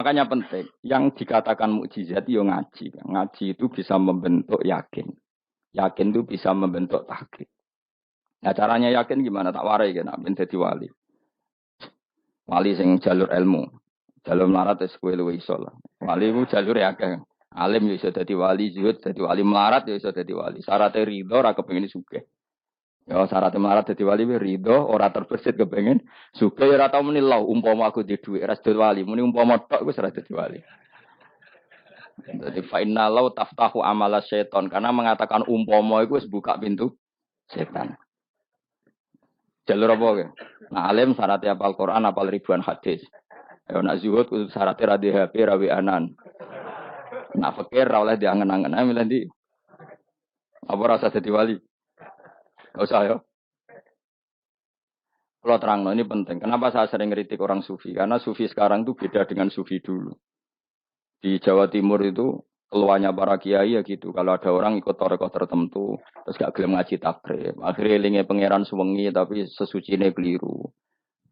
Makanya penting. Yang dikatakan mukjizat yo ngaji. Ngaji itu bisa membentuk yakin. Yakin itu bisa membentuk taklid. Nah caranya yakin gimana? Tak warai kan, ben dadi wali. Wali sing jalur ilmu. Jalur melarat wis kowe luwih iso lah. Wali ku jalur akeh. Alim yo iso dadi wali, zuhud dadi wali, melarat yo iso dadi wali. Syaratnya ridho ora kepengin sugih. Ya syaratnya melarat dadi wali ridho ora terbersit kepengin sugih ya ora tau muni lho umpama aku di dhuwit ora dadi wali, muni umpama tok wis ora dadi wali. Jadi fa'inna lau taftahu amala syaiton. Karena mengatakan umpama itu wis buka pintu setan. Jalur apa ya? Nah alim syaratnya hafal Quran, hafal ribuan hadis. Ya nak zuhud kudu syaratnya radhi HP, rawi anan. Nak fakir ra oleh diangen-angen. Ayo milih ndi? Apa rasa jadi wali? Enggak usah ya. Kalau terang, ini penting. Kenapa saya sering ngeritik orang sufi? Karena sufi sekarang itu beda dengan sufi dulu. Di Jawa Timur itu keluarnya para kiai ya gitu. Kalau ada orang ikut torekoh tertentu, terus gak gelem ngaji takrib. Akhirnya linge pangeran suwengi tapi sesucine keliru.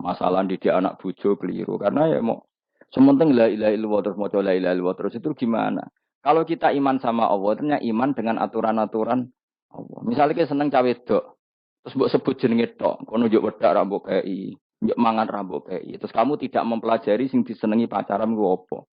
Masalah didik anak bojo keliru. Karena ya mau sementing la ilaha illallah terus maca la ilaha illallah terus itu gimana? Kalau kita iman sama Allah, ternyata iman dengan aturan-aturan Allah. Misalnya kita seneng cawe wedok, terus mbok sebut jenenge tok, kono njuk wedak ra mbok kei, njuk mangan ra mbok kei. Terus kamu tidak mempelajari sing disenengi pacaran ku apa?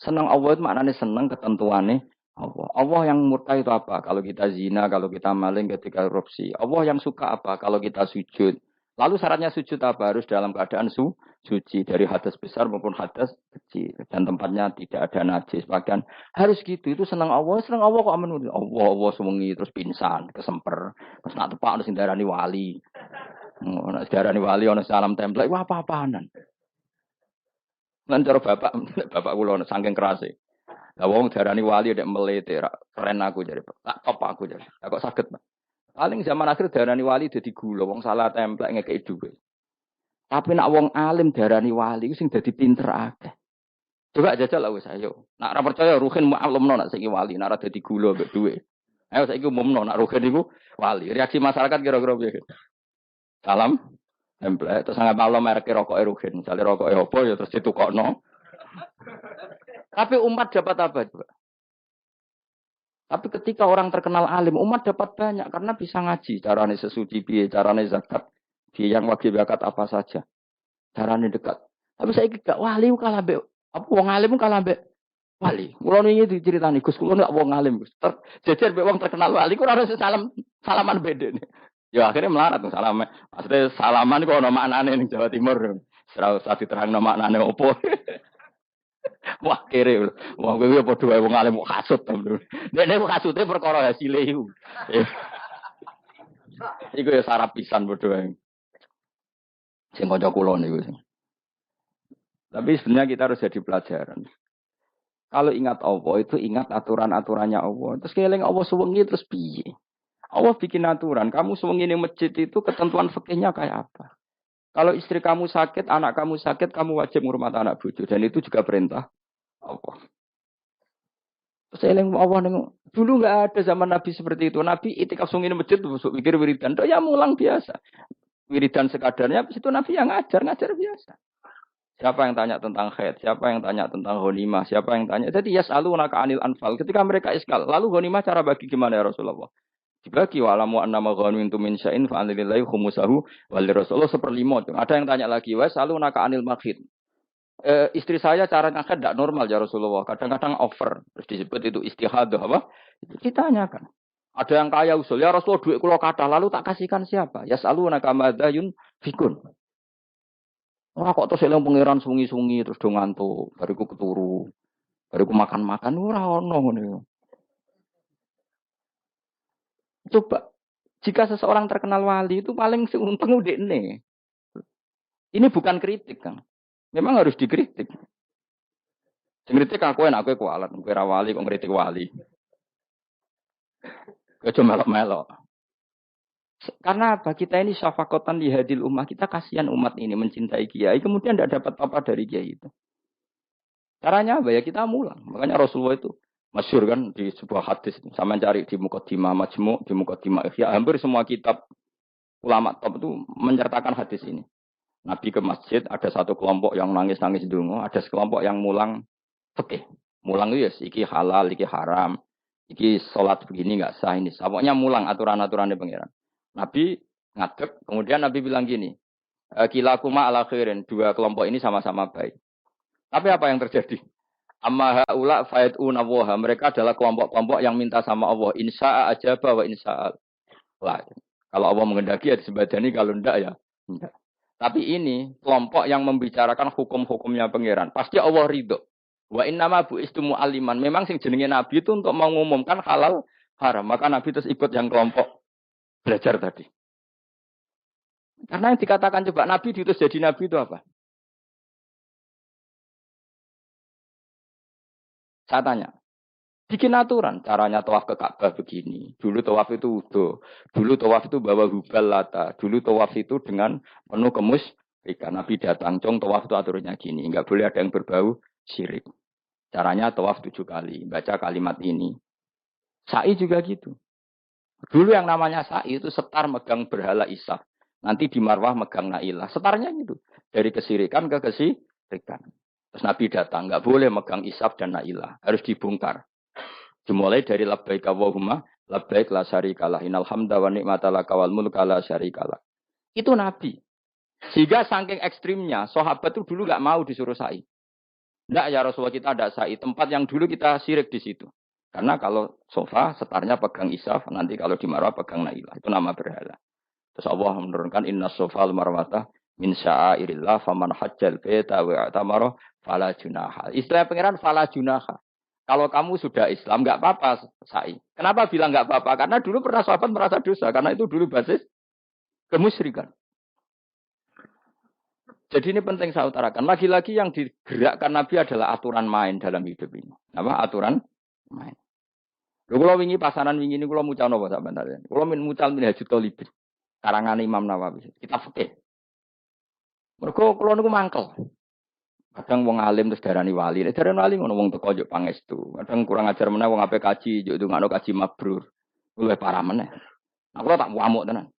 Senang Allah itu maknanya senang ketentuannya Allah. Allah yang murka itu apa? Kalau kita zina, kalau kita maling, ketika korupsi. Allah yang suka apa? Kalau kita sujud. Lalu syaratnya sujud apa? Harus dalam keadaan suci. Dari hadas besar maupun hadas kecil. Dan tempatnya tidak ada najis. Bahkan harus gitu. Itu senang Allah. Senang Allah kok aman. Allah, Allah semengi. Terus pingsan, kesemper. Terus nak tepak, ada sindarani wali. Ada sindarani wali, ada salam template. Wah apa-apaanan. Lan cara bapak kula saking kerase. Lah wong darani wali nek melete keren aku jare. Tak top aku jare. Lah kok saged, Pak. Paling zaman akhir darani wali dadi gula, wong salah templek ngekeki dhuwit. Tapi nak wong alim darani wali sing dadi pinter akeh. Coba jajal lah wis ayo. Nak ora percaya Ruhin maklumno nak saiki wali, nak ora dadi gula mbek dhuwit. Ayo saiki umumno nak Ruhin iku wali. Reaksi masyarakat kira-kira piye? Salam template terus sangat malam merek rokok Ruhin. Misalnya rokok apa ya terus ditukokno. Tapi umat dapat apa juga? Tapi ketika orang terkenal alim, umat dapat banyak karena bisa ngaji. Carane sesuci piye, carane zakat, piye yang wajib zakat apa saja. Carane dekat. Tapi saya gak wali kalah mbek apa wong alim kalah mbek wali. Kulo niki diceritani Gus, kulo nek wong alim Gus. Jejer mbek wong terkenal wali ku ora salaman bedene. Ya akhirnya melarat salam. Maksudnya salaman kok ono maknane ning Jawa Timur. Ora usah diterangno maknane opo. Wah kere. Wong kowe padha wae wong alim kok kasut to. Nek kasute perkara hasile iku. Iku ya sarap pisan padha wae. Sing kanca kula niku. Tapi sebenarnya kita harus jadi pelajaran. Kalau ingat Allah itu ingat aturan-aturannya Allah. Terus keling Allah suwengi terus piye? Allah bikin aturan. Kamu suwengi ning masjid itu ketentuan fikihnya kayak apa? Kalau istri kamu sakit, anak kamu sakit, kamu wajib ngurmat anak bojo dan itu juga perintah Allah. Terus eling Allah dulu nggak ada zaman Nabi seperti itu. Nabi itikaf sungi masjid tuh pikir wiridan. Ya mulang biasa. Wiridan sekadarnya habis itu Nabi yang ngajar biasa. Siapa yang tanya tentang haid? Siapa yang tanya tentang ghanimah? Siapa yang tanya? Jadi yas'alunaka 'anil anfal. Ketika mereka iskal, lalu ghanimah cara bagi gimana ya Rasulullah? Dibagi wa'lamu annama ghanimtum min syai'in fa anlillahi khumusahu wal Rasulullah 1/5. Ada yang tanya lagi, "Wa yas'alunaka 'anil maghid?" Istri saya cara ngakad tidak normal ya Rasulullah. Kadang-kadang over. Terus disebut itu istihadah apa? Kita tanyakan. Ada yang kaya usul, ya Rasulullah duit kula kathah lalu tak kasihkan siapa? Yas'alunaka madzayun fikun. Ora kok terus eling pangeran sungi-sungi terus do ngantuk, bariku keturu. Bariku makan-makan ora ono ngono. Coba jika seseorang terkenal wali itu paling untung udekne. Ini bukan kritik, Kang. Memang harus dikritik. Sing kritik aku enak kowe kualat, kowe ra wali kok ngritik wali. Aja melok-melok. Karena apa? Kita ini syafaqatan li hadil ummah, kita kasihan umat ini mencintai kiai, kemudian tidak dapat apa dari kiai itu. Caranya apa ya? Kita mulang. Makanya Rasulullah itu masyhur kan di sebuah hadis, sama cari di Muqaddimah Majmu', di Muqaddimah Ihya, hampir semua kitab ulama top itu menyertakan hadis ini. Nabi ke masjid, ada satu kelompok yang nangis-nangis donga, ada sekelompok yang mulang fikih. Mulang itu ya, iki halal, iki haram, iki sholat begini nggak sah ini. Pokoknya mulang aturan-aturannya pangeran. Nabi ngadeg, kemudian Nabi bilang gini, kilakuma ala khairin, dua kelompok ini sama-sama baik. Tapi apa yang terjadi? Amma haula fayatuna waha. Mereka adalah kelompok-kelompok yang minta sama Allah. Insya'a ajaba wa insya'al. Lah, kalau Allah mengendaki ya disebadani, kalau enggak ya enggak. Tapi ini kelompok yang membicarakan hukum-hukumnya pangeran. Pasti Allah ridho. Wa innama bu'istu mu'alliman. Memang sing jenenge Nabi itu untuk mengumumkan halal haram. Maka Nabi terus ikut yang kelompok belajar tadi. Karena yang dikatakan coba Nabi diutus jadi Nabi itu apa? Saya tanya, bikin aturan. Caranya tawaf ke Ka'bah begini. Dulu tawaf itu utuh. Dulu tawaf itu bawa hubal lata. Dulu tawaf itu dengan penuh kemus. Nabi datang, cong tawaf itu aturannya gini. Enggak boleh ada yang berbau syirik. Caranya tawaf 7 kali. Baca kalimat ini. Sa'i juga gitu. Dulu yang namanya sa'i itu setar megang berhala Isaf. Nanti di Marwah megang Nailah. Setarnya gitu. Dari kesirikan ke kesirikan. Terus Nabi datang, nggak boleh megang Isaf dan Nailah, harus dibongkar. Dimulai dari labbaik Allahumma, labbaik la syarikalah, innal hamda wa ni'mata laka wal mulka la syarikalah. Itu Nabi. Sehingga saking ekstrimnya, sahabat itu dulu nggak mau disuruh sa'i. Nggak ya Rasulullah, kita ada sa'i. Tempat yang dulu kita syirik di situ. Karena kalau sofa, setarnya pegang Isaf, nanti kalau di Marwah pegang Nailah. Itu nama berhala. Terus Allah menurunkan inna sofa al-marwata min sya'airillah faman hajjal baita wa i'tamara fala junaha. Istilah pangeran fala junaha. Kalau kamu sudah Islam nggak apa-apa sa'i. Kenapa bilang nggak apa-apa? Karena dulu pernah sahabat merasa dosa. Karena itu dulu basis kemusyrikan. Jadi ini penting saya utarakan. Lagi-lagi yang digerakkan Nabi adalah aturan main dalam hidup ini. Apa? Aturan main. Kalau wingi pasaran wingi ini kalau mucal nopo sampean tadi. Kalau mucal Minhajul Talibin. Karangan Imam Nawawi. Kita fikih. Mergo kula niku mangkel. Kadang wong alim terus darani wali. Nek darani wali ngono wong teko njuk pangestu. Kadang kurang ajar meneh wong ape kaji njuk ndongakno kaji mabrur. Luwih parah meneh. Aku tak ngamuk tenan.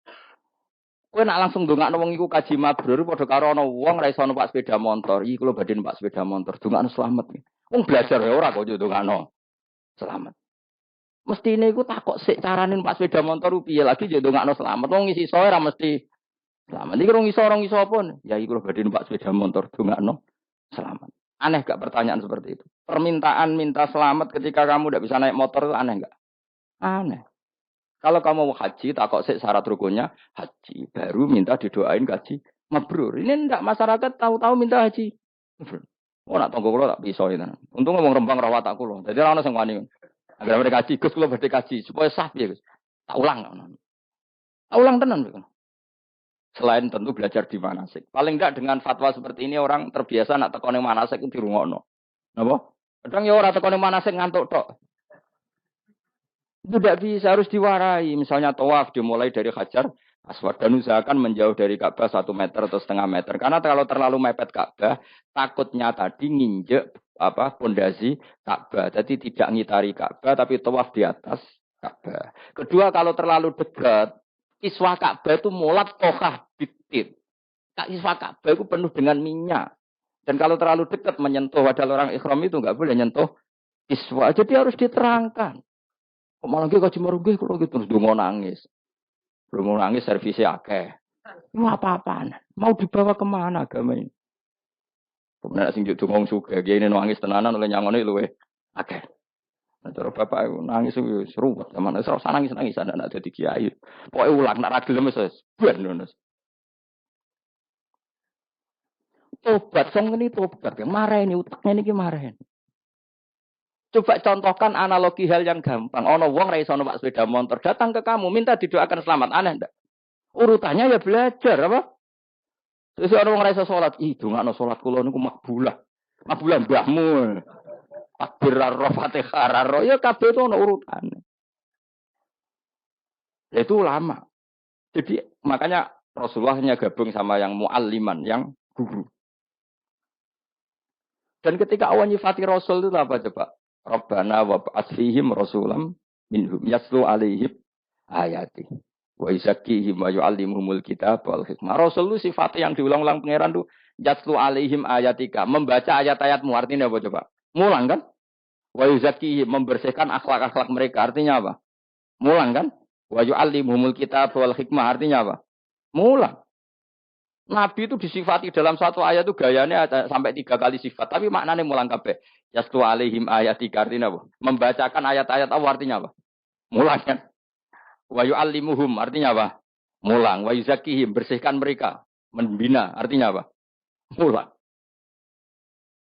Kowe nak langsung ndongakno wong iku kaji mabrur padha karo ana wong ra iso numpak sepeda motor. Iki kula badhe numpak sepeda motor. Ndongakno slamet. Wong belajar ya ora kok njuk ndongakno slamet. Mestine iku takok sik carane numpak sepeda motor piye lagi njuk ndongakno slamet. Wong isi soe ra mesti selamat. Ini orang iso pun. Ya iku badhe numpak sepeda motor dongakno selamat. Aneh gak pertanyaan seperti itu? Permintaan minta selamat ketika kamu tidak bisa naik motor itu aneh gak? Aneh. Kalau kamu mau haji, takut syarat rukunnya haji. Baru minta didoain haji mabrur. Ini ndak masyarakat tahu-tahu minta haji. Oh nak tonggo kulo tak bisa itu. Untung ngomong rembang rawat tak kulo. Jadi orang sing wani. Agar mereka haji, Gus kulo badhe haji supaya sah ya Gus. Tak ulang. Tak ulang tenan. Selain tentu belajar di manasik. Paling enggak dengan fatwa seperti ini orang terbiasa nak tekone manasik itu dirungokno. Napa? Kadang ya ora tekone manasik ngantuk tok. Itu tidak bisa, harus diwarai. Misalnya tawaf dimulai dari Hajar Aswad dan usahakan menjauh dari Ka'bah 1 meter atau setengah meter. Karena kalau terlalu mepet Ka'bah, takutnya tadi nginjek pondasi Ka'bah. Jadi tidak ngitari Ka'bah tapi tawaf di atas Ka'bah. Kedua, kalau terlalu dekat kiswah Ka'bah itu mulat tohah bitit. Kiswah Ka'bah itu penuh dengan minyak. Dan kalau terlalu dekat menyentuh wadah orang ikhram itu nggak boleh nyentuh kiswah. Jadi harus diterangkan. Kok malah kaji merugih kalau gitu terus dongo nangis. Belum nangis servisnya akeh. Mau apa-apaan? Mau dibawa kemana agama ini? Kemudian sing juk dongong suga, dia ini nangis tenanan oleh nyangone luwe akeh. Nah, cara bapak nangis itu seru, zaman itu rasa nangis anak jadi kiai. Pokoknya ulang, nak ragil lemes, buat nunus. Tobat, song ini tobat, marah ini utaknya ini kemarahin. Coba contohkan analogi hal yang gampang. Ono wong ra iso numpak sepeda motor, datang ke kamu minta didoakan selamat, aneh ndak? Urutannya ya belajar apa? Terus ono wong ra iso salat, ih dongakno salat kula niku makbulah. Makbulah mbahmu. Takbir ar-Fatihah ar ya kabeh itu ono urutane. Itu lama. Jadi makanya Rasulullah hanya gabung sama yang mualliman, yang guru. Dan ketika Allah nyifati Rasul itu apa coba? Rabbana wa ba'ath fihim rasulam minhum yaslu alaihim ayati Wa yuzakkihim wa yu'allimuhumul kitab wal hikmah. Rasul itu sifatnya yang diulang-ulang pangeran tuh yatlu alaihim ayatika, membaca ayat-ayatmu artinya apa coba? Mulang kan? Wa yuzakkihim membersihkan akhlak-akhlak mereka artinya apa? Mulang kan? Wa yu'allimuhumul kitab wal hikmah artinya apa? Mulang. Nabi itu disifati dalam satu ayat itu gayanya ada sampai 3 kali sifat, tapi maknanya mulang kabeh. Yatlu alaihim ayatika artinya apa? Membacakan ayat-ayat Allah artinya apa? Mulang kan? Wa yu'allimuhum artinya apa? Mulang. Wa yuzakkihim bersihkan mereka. Membina artinya apa? Mulang.